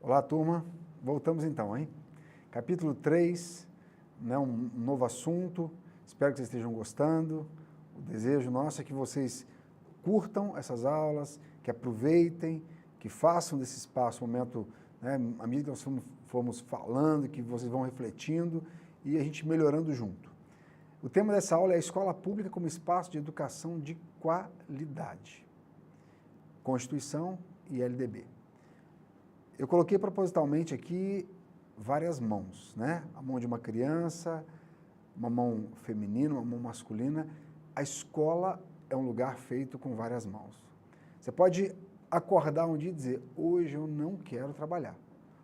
Olá, turma. Voltamos então, hein? Capítulo 3, né, um novo assunto. Espero que vocês estejam gostando. O desejo nosso é que vocês curtam essas aulas, que aproveitem, que façam desse espaço um momento, né, à medida que nós formos falando, que vocês vão refletindo e a gente melhorando junto. O tema dessa aula é a escola pública como espaço de educação de qualidade. Constituição e LDB. Eu coloquei propositalmente aqui várias mãos, né? A mão de uma criança, uma mão feminina, uma mão masculina. A escola é um lugar feito com várias mãos. Você pode acordar um dia e dizer, hoje eu não quero trabalhar,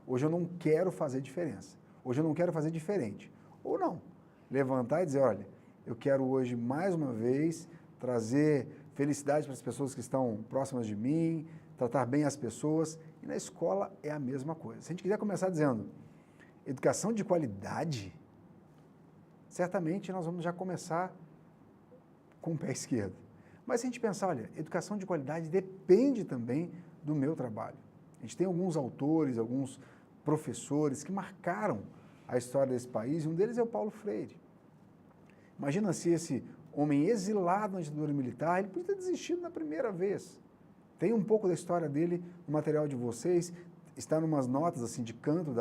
hoje eu não quero fazer diferença, hoje eu não quero fazer diferente. Ou não, levantar e dizer, olha, eu quero hoje mais uma vez trazer felicidade para as pessoas que estão próximas de mim, tratar bem as pessoas, e na escola é a mesma coisa. Se a gente quiser começar dizendo educação de qualidade, certamente nós vamos já começar com o pé esquerdo. Mas se a gente pensar, olha, educação de qualidade depende também do meu trabalho. A gente tem alguns autores, alguns professores que marcaram a história desse país, e um deles é o Paulo Freire. Imagina se esse homem exilado na ditadura militar, ele podia ter desistido na primeira vez. Tem um pouco da história dele no material de vocês, está em umas notas assim, de canto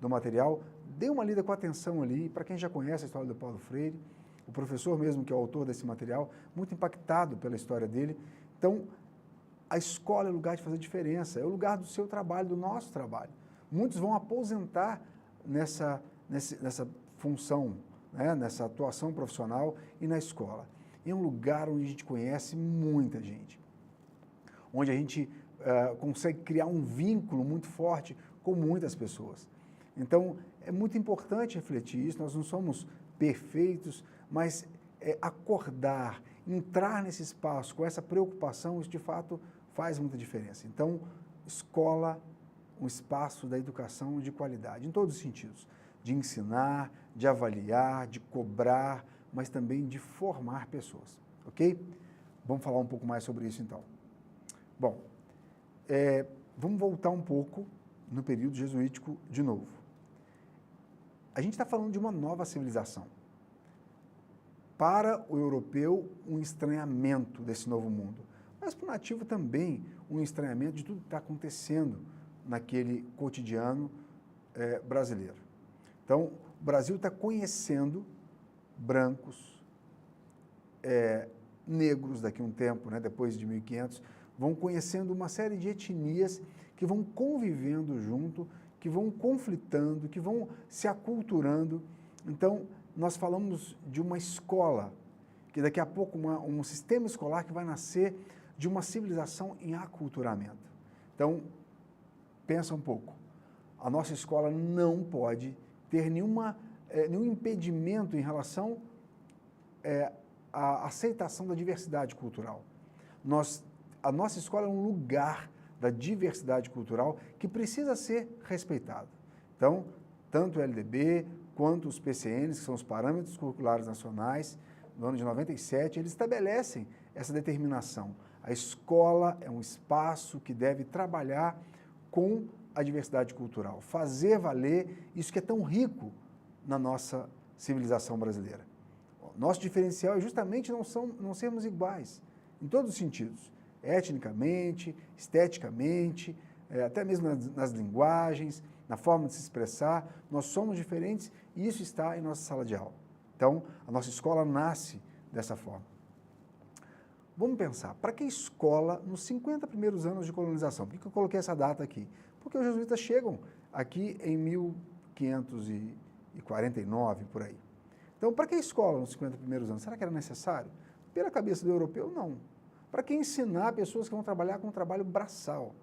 do material. Dê uma lida com atenção ali, para quem já conhece a história do Paulo Freire, o professor mesmo que é o autor desse material, muito impactado pela história dele. Então, a escola é o lugar de fazer diferença, é o lugar do seu trabalho, do nosso trabalho. Muitos vão aposentar nessa função, né, nessa atuação profissional e na escola. É um lugar onde a gente conhece muita gente, onde a gente consegue criar um vínculo muito forte com muitas pessoas. Então, é muito importante refletir isso, nós não somos perfeitos, mas acordar, entrar nesse espaço com essa preocupação, isso de fato faz muita diferença. Então, escola, um espaço da educação de qualidade, em todos os sentidos, de ensinar, de avaliar, de cobrar, mas também de formar pessoas, ok? Vamos falar um pouco mais sobre isso então. Bom, vamos voltar um pouco no período jesuítico de novo. A gente está falando de uma nova civilização. Para o europeu, um estranhamento desse novo mundo, mas para o nativo também um estranhamento de tudo que está acontecendo naquele cotidiano brasileiro. Então, o Brasil está conhecendo brancos, negros daqui a um tempo, né, depois de 1500, vão conhecendo uma série de etnias que vão convivendo junto, que vão conflitando, que vão se aculturando. Então, nós falamos de uma escola, que daqui a pouco um sistema escolar que vai nascer de uma civilização em aculturamento. Então, pensa um pouco, a nossa escola não pode ter nenhum impedimento em relação à aceitação da diversidade cultural. A nossa escola é um lugar da diversidade cultural que precisa ser respeitado. Então, tanto o LDB quanto os PCNs, que são os Parâmetros Curriculares Nacionais, no ano de 97, eles estabelecem essa determinação. A escola é um espaço que deve trabalhar com a diversidade cultural, fazer valer isso que é tão rico na nossa civilização brasileira. Nosso diferencial é justamente não sermos iguais, em todos os sentidos, etnicamente, esteticamente, até mesmo nas linguagens, na forma de se expressar, nós somos diferentes e isso está em nossa sala de aula. Então, a nossa escola nasce dessa forma. Vamos pensar, para que escola nos 50 primeiros anos de colonização? Por que eu coloquei essa data aqui? Porque os jesuítas chegam aqui em 1549, por aí. Então, para que escola nos 50 primeiros anos? Será que era necessário? Pela cabeça do europeu, não. Para que ensinar pessoas que vão trabalhar com um trabalho braçal?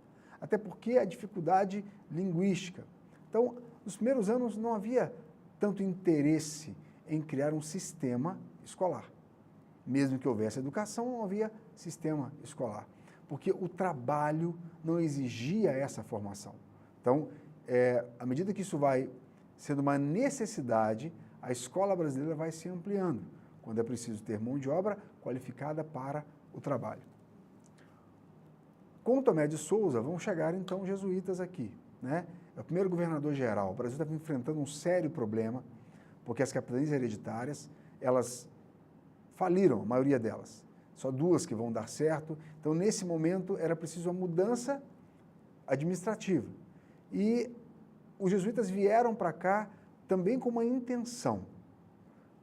Até porque a dificuldade linguística. Então, nos primeiros anos não havia tanto interesse em criar um sistema escolar. Mesmo que houvesse educação, não havia sistema escolar, porque o trabalho não exigia essa formação. Então, à medida que isso vai sendo uma necessidade, a escola brasileira vai se ampliando, quando é preciso ter mão de obra qualificada para o trabalho. Com Tomé de Souza vão chegar então os jesuítas aqui. né? É o primeiro governador-geral. O Brasil estava enfrentando um sério problema, porque as capitanias hereditárias, elas faliram, a maioria delas. Só 2 que vão dar certo. Então, nesse momento, era preciso uma mudança administrativa. E os jesuítas vieram para cá também com uma intenção.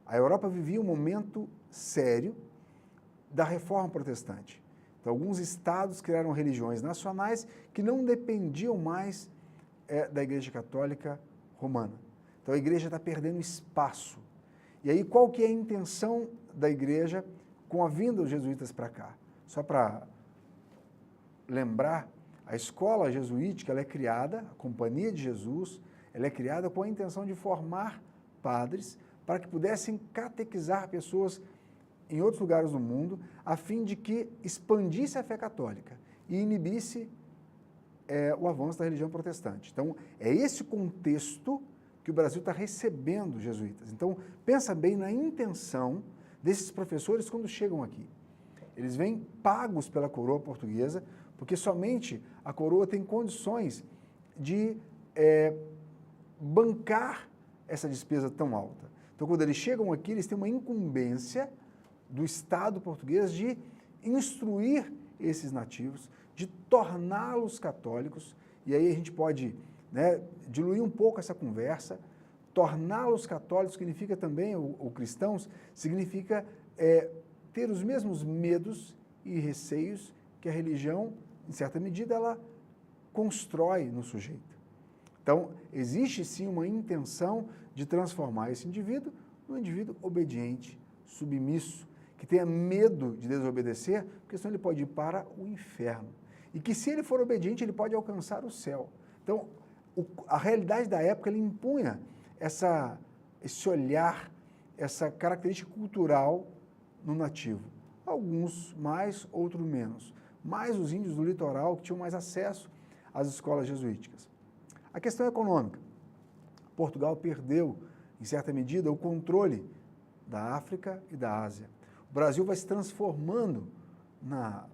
A Europa vivia um momento sério da reforma protestante. Então, alguns estados criaram religiões nacionais que não dependiam mais da Igreja Católica Romana. Então, a Igreja está perdendo espaço. E aí, qual que é a intenção da Igreja com a vinda dos jesuítas para cá? Só para lembrar, a escola jesuítica ela é criada, a Companhia de Jesus, ela é criada com a intenção de formar padres para que pudessem catequizar pessoas em outros lugares do mundo, a fim de que expandisse a fé católica e inibisse o avanço da religião protestante. Então, é esse contexto que o Brasil está recebendo jesuítas. Então, pensa bem na intenção desses professores quando chegam aqui. Eles vêm pagos pela coroa portuguesa, porque somente a coroa tem condições de bancar essa despesa tão alta. Então, quando eles chegam aqui, eles têm uma incumbência do Estado português de instruir esses nativos, de torná-los católicos, e aí a gente pode diluir um pouco essa conversa. Torná-los católicos significa também, ou cristãos, significa ter os mesmos medos e receios que a religião, em certa medida, ela constrói no sujeito. Então, existe sim uma intenção de transformar esse indivíduo num indivíduo obediente, submisso, que tenha medo de desobedecer, porque senão ele pode ir para o inferno. E que se ele for obediente, ele pode alcançar o céu. Então, a realidade da época, ele impunha esse olhar, essa característica cultural no nativo. Alguns mais, outros menos. Mais os índios do litoral que tinham mais acesso às escolas jesuíticas. A questão econômica. Portugal perdeu, em certa medida, o controle da África e da Ásia. O Brasil vai se transformando na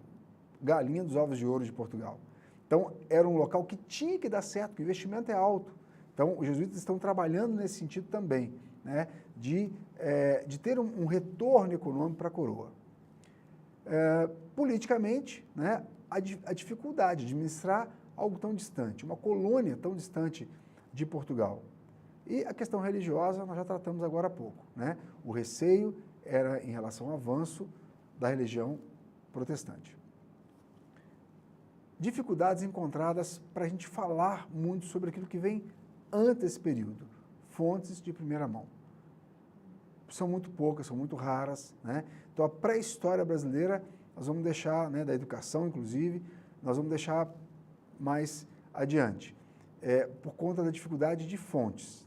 galinha dos ovos de ouro de Portugal. Então, era um local que tinha que dar certo, porque o investimento é alto. Então, os jesuítas estão trabalhando nesse sentido também, de ter um retorno econômico para a coroa. Politicamente, a dificuldade de administrar algo tão distante, uma colônia tão distante de Portugal. E a questão religiosa nós já tratamos agora há pouco. O receio era em relação ao avanço da religião protestante. Dificuldades encontradas para a gente falar muito sobre aquilo que vem antes desse período, fontes de primeira mão. São muito poucas, são muito raras. Então, a pré-história brasileira, nós vamos deixar, da educação, inclusive, nós vamos deixar mais adiante, por conta da dificuldade de fontes,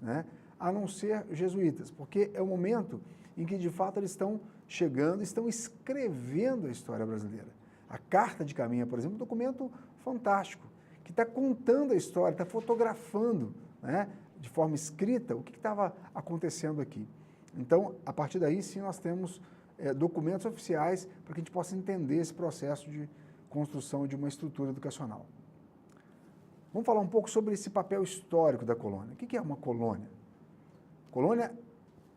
a não ser jesuítas, porque é o momento em que, de fato, eles estão chegando, estão escrevendo a história brasileira. A Carta de Caminha, por exemplo, é um documento fantástico, que está contando a história, está fotografando, de forma escrita, o que estava acontecendo aqui. Então, a partir daí, sim, nós temos documentos oficiais para que a gente possa entender esse processo de construção de uma estrutura educacional. Vamos falar um pouco sobre esse papel histórico da colônia. O que é uma colônia? Colônia,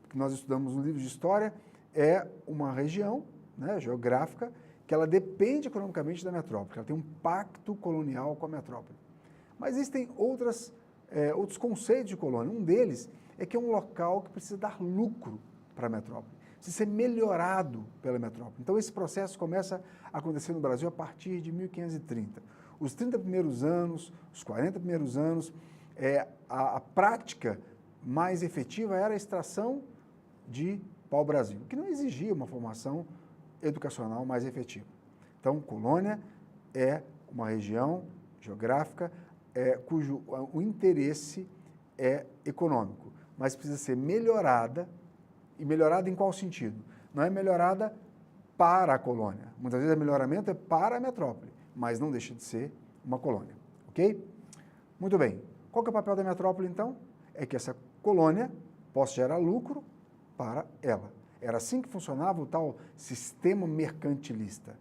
que nós estudamos no livro de história, é uma região geográfica que ela depende economicamente da metrópole, ela tem um pacto colonial com a metrópole. Mas existem outros conceitos de colônia. Um deles é que é um local que precisa dar lucro para a metrópole, precisa ser melhorado pela metrópole. Então, esse processo começa a acontecer no Brasil a partir de 1530. Os 30 primeiros anos, os 40 primeiros anos, a prática mais efetiva era a extração de pau-brasil, que não exigia uma formação educacional mais efetiva. Então, colônia é uma região geográfica cujo o interesse é econômico, mas precisa ser melhorada, e melhorada em qual sentido? Não é melhorada para a colônia. Muitas vezes o melhoramento é para a metrópole, mas não deixa de ser uma colônia, ok? Muito bem. Qual que é o papel da metrópole, então? É que essa colônia possa gerar lucro para ela. Era assim que funcionava o tal sistema mercantilista,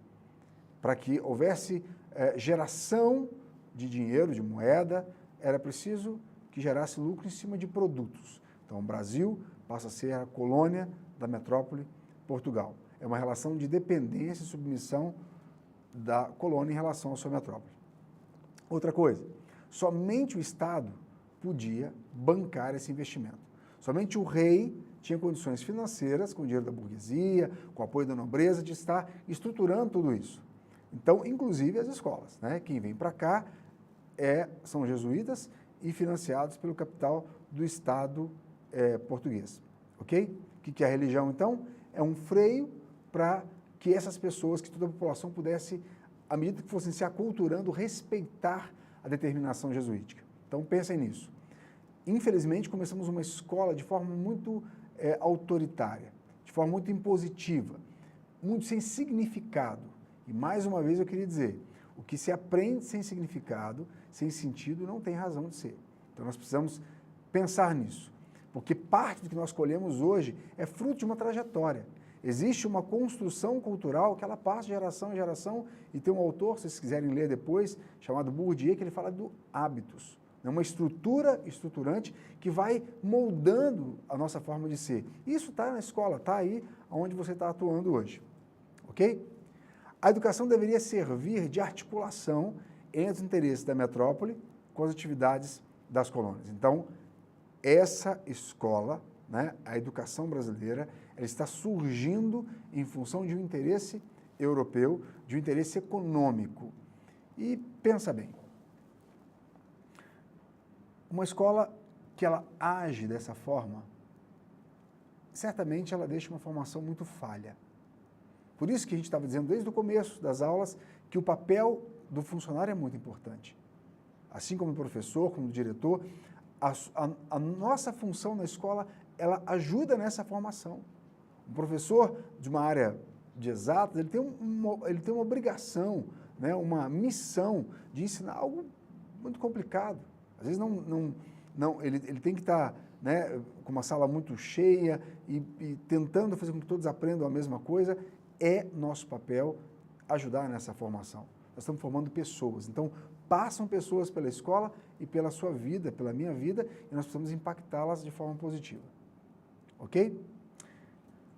para que houvesse geração de dinheiro, de moeda, era preciso que gerasse lucro em cima de produtos. Então, o Brasil passa a ser a colônia da metrópole Portugal. É uma relação de dependência e submissão da colônia em relação à sua metrópole. Outra coisa, somente o Estado podia bancar esse investimento. Somente o rei tinha condições financeiras, com o dinheiro da burguesia, com o apoio da nobreza, de estar estruturando tudo isso. Então, inclusive as escolas, né? Quem vem para cá são jesuítas e financiados pelo capital do Estado português. Ok? O que é a religião, então? É um freio para que essas pessoas, que toda a população pudesse, à medida que fossem se aculturando, respeitar a determinação jesuítica. Então, pensem nisso. Infelizmente, começamos uma escola de forma muito autoritária, de forma muito impositiva, muito sem significado. E, mais uma vez, eu queria dizer, o que se aprende sem significado, sem sentido, não tem razão de ser. Então, nós precisamos pensar nisso, porque parte do que nós colhemos hoje é fruto de uma trajetória. Existe uma construção cultural que ela passa de geração em geração, e tem um autor, se vocês quiserem ler depois, chamado Bourdieu, que ele fala do hábitos. É uma estrutura estruturante que vai moldando a nossa forma de ser. Isso está na escola, está aí onde você está atuando hoje. Ok? A educação deveria servir de articulação entre os interesses da metrópole com as atividades das colônias. Então, essa escola, né, a educação brasileira, ela está surgindo em função de um interesse europeu, de um interesse econômico. E pensa bem, uma escola que ela age dessa forma, certamente ela deixa uma formação muito falha. Por isso que a gente estava dizendo desde o começo das aulas que o papel do funcionário é muito importante. Assim como o professor, como o diretor, a nossa função na escola, ela ajuda nessa formação. Um professor de uma área de exatas, ele tem uma obrigação, né, uma missão de ensinar algo muito complicado. Às vezes ele tem que estar, né, com uma sala muito cheia e tentando fazer com que todos aprendam a mesma coisa. É nosso papel ajudar nessa formação. Nós estamos formando pessoas. Então, passam pessoas pela escola e pela sua vida, pela minha vida, e nós precisamos impactá-las de forma positiva. Ok?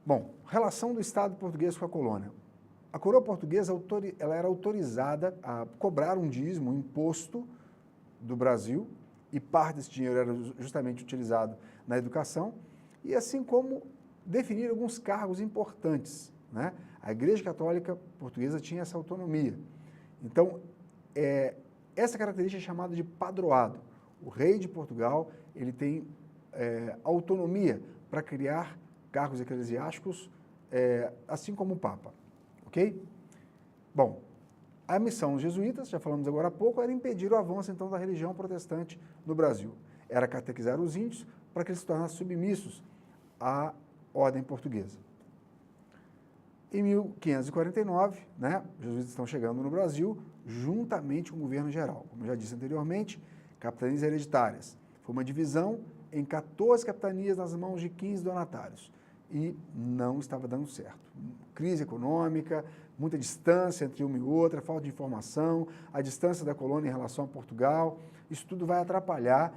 Bom, relação do Estado português com a colônia. A coroa portuguesa ela era autorizada a cobrar um dízimo, um imposto do Brasil, e parte desse dinheiro era justamente utilizado na educação, e assim como definir alguns cargos importantes, né? A Igreja Católica Portuguesa tinha essa autonomia. Então, essa característica é chamada de padroado. O rei de Portugal, ele tem autonomia para criar cargos eclesiásticos, assim como o Papa. Ok? Bom, a missão dos jesuítas, já falamos agora há pouco, era impedir o avanço, então, da religião protestante no Brasil. Era catequizar os índios para que eles se tornassem submissos à ordem portuguesa. Em 1549, né, os jesuítas estão chegando no Brasil, juntamente com o governo geral. Como eu já disse anteriormente, capitanias hereditárias. Foi uma divisão em 14 capitanias nas mãos de 15 donatários. E não estava dando certo. Crise econômica, muita distância entre uma e outra, falta de informação, a distância da colônia em relação a Portugal. Isso tudo vai atrapalhar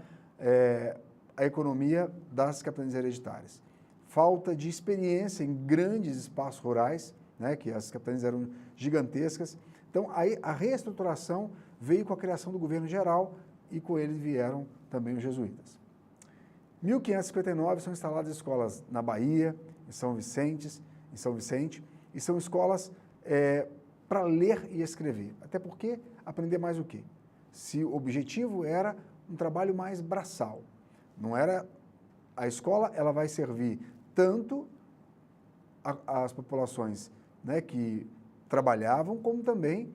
a economia das capitanias hereditárias. Falta de experiência em grandes espaços rurais, né, que as capitanias eram gigantescas. Então, aí a reestruturação veio com a criação do governo geral e com ele vieram também os jesuítas. Em 1559 são instaladas escolas na Bahia, em São Vicente, e são escolas para ler e escrever. Até porque aprender mais o quê? Se o objetivo era um trabalho mais braçal, não era... A escola ela vai servir tanto às populações, né, que trabalhavam, como também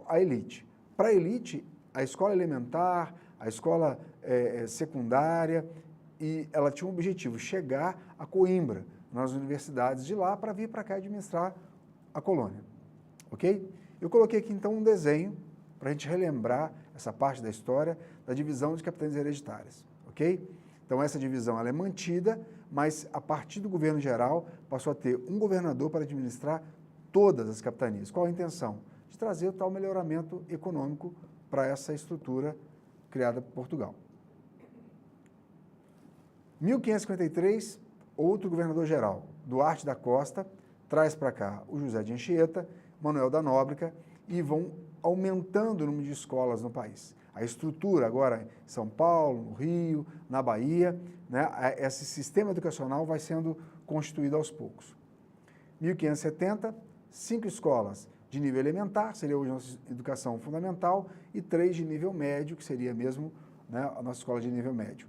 a elite. Para a elite, a escola elementar, a escola secundária, e ela tinha um objetivo, chegar a Coimbra, nas universidades de lá, para vir para cá administrar a colônia. Ok? Eu coloquei aqui, então, um desenho para a gente relembrar essa parte da história da divisão de capitanias hereditárias. Ok? Então, essa divisão ela é mantida, mas a partir do governo geral passou a ter um governador para administrar todas as capitanias. Qual a intenção? De trazer o tal melhoramento econômico para essa estrutura criada por Portugal. 1553, outro governador-geral, Duarte da Costa, traz para cá o José de Anchieta, Manuel da Nóbrega, e vão aumentando o número de escolas no país. A estrutura agora em São Paulo, no Rio, na Bahia, né, esse sistema educacional vai sendo constituído aos poucos. 1570, 5 escolas de nível elementar, seria hoje a nossa educação fundamental, e 3 de nível médio, que seria mesmo, né, a nossa escola de nível médio.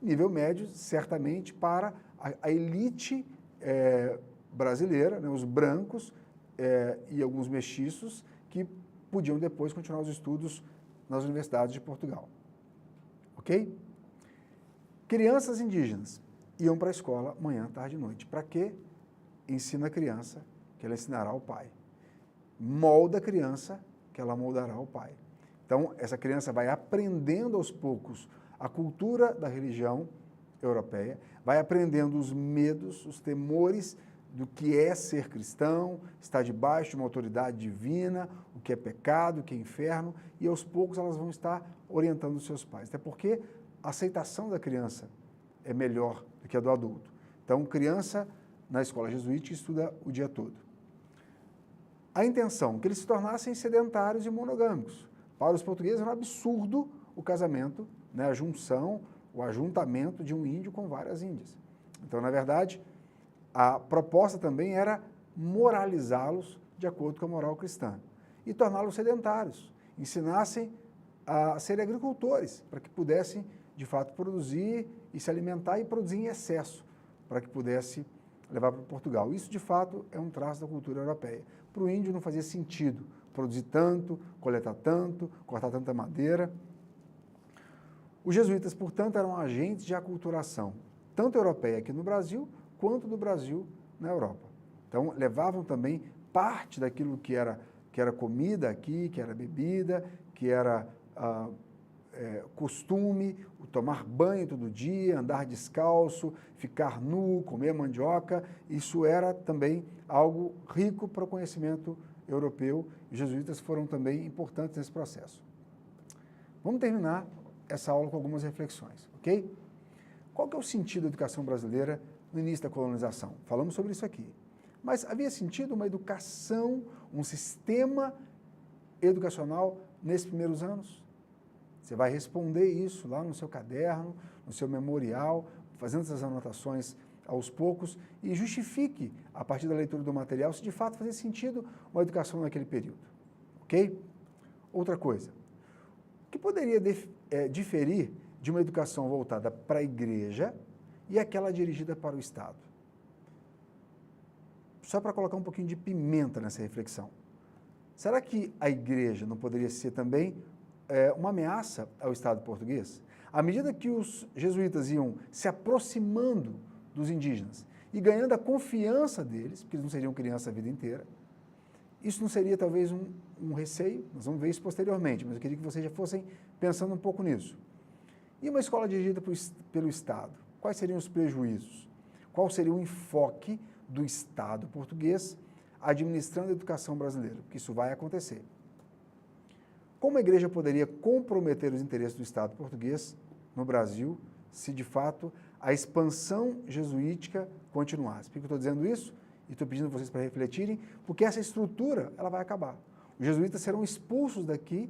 Nível médio, certamente, para a elite brasileira, né, os brancos e alguns mestiços, que podiam depois continuar os estudos nas universidades de Portugal. Ok? Crianças indígenas iam para a escola manhã, tarde e noite. Para quê? Ensina a criança que ela ensinará ao pai. Molda a criança que ela moldará ao pai. Então, essa criança vai aprendendo aos poucos a cultura da religião europeia, vai aprendendo os medos, os temores do que é ser cristão, estar debaixo de uma autoridade divina, o que é pecado, o que é inferno, e aos poucos elas vão estar orientando os seus pais. Até porque a aceitação da criança é melhor do que a do adulto. Então, criança na escola jesuítica estuda o dia todo. A intenção, que eles se tornassem sedentários e monogâmicos. Para os portugueses era um absurdo o casamento, né, a junção, o ajuntamento de um índio com várias índias. Então, na verdade, a proposta também era moralizá-los de acordo com a moral cristã e torná-los sedentários, ensinassem a serem agricultores, para que pudessem, de fato, produzir e se alimentar e produzir em excesso, para que pudesse levar para Portugal. Isso, de fato, é um traço da cultura europeia. Para o índio não fazia sentido produzir tanto, coletar tanto, cortar tanta madeira. Os jesuítas, portanto, eram agentes de aculturação, tanto europeia aqui no Brasil, quanto do Brasil na Europa. Então, levavam também parte daquilo que era comida aqui, que era bebida, que era costume, o tomar banho todo dia, andar descalço, ficar nu, comer mandioca. Isso era também algo rico para o conhecimento europeu. Os jesuítas foram também importantes nesse processo. Vamos terminar essa aula com algumas reflexões, ok? Qual que é o sentido da educação brasileira no início da colonização? Falamos sobre isso aqui. Mas havia sentido uma educação, um sistema educacional nesses primeiros anos? Você vai responder isso lá no seu caderno, no seu memorial, fazendo essas anotações aos poucos e justifique, a partir da leitura do material, se de fato fazia sentido uma educação naquele período. Ok? Outra coisa, o que poderia diferir de uma educação voltada para a igreja e aquela dirigida para o Estado? Só para colocar um pouquinho de pimenta nessa reflexão. Será que a igreja não poderia ser também uma ameaça ao Estado português? À medida que os jesuítas iam se aproximando dos indígenas e ganhando a confiança deles, porque eles não seriam crianças a vida inteira, isso não seria talvez um receio? Nós vamos ver isso posteriormente, mas eu queria que vocês já fossem pensando um pouco nisso. E uma escola dirigida pelo Estado? Quais seriam os prejuízos? Qual seria o enfoque do Estado português administrando a educação brasileira? Porque isso vai acontecer. Como a igreja poderia comprometer os interesses do Estado português no Brasil se, de fato, a expansão jesuítica continuasse? Por que eu estou dizendo isso? E estou pedindo a vocês para refletirem, porque essa estrutura ela vai acabar. Os jesuítas serão expulsos daqui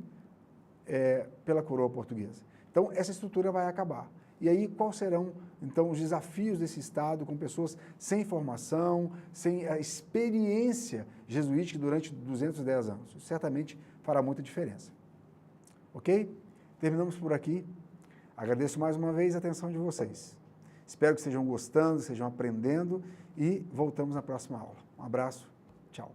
pela coroa portuguesa. Então, essa estrutura vai acabar. E aí, quais serão, então, os desafios desse Estado com pessoas sem formação, sem a experiência jesuítica durante 210 anos? Isso certamente fará muita diferença. Ok? Terminamos por aqui. Agradeço mais uma vez a atenção de vocês. Espero que estejam gostando, estejam aprendendo e voltamos na próxima aula. Um abraço, tchau.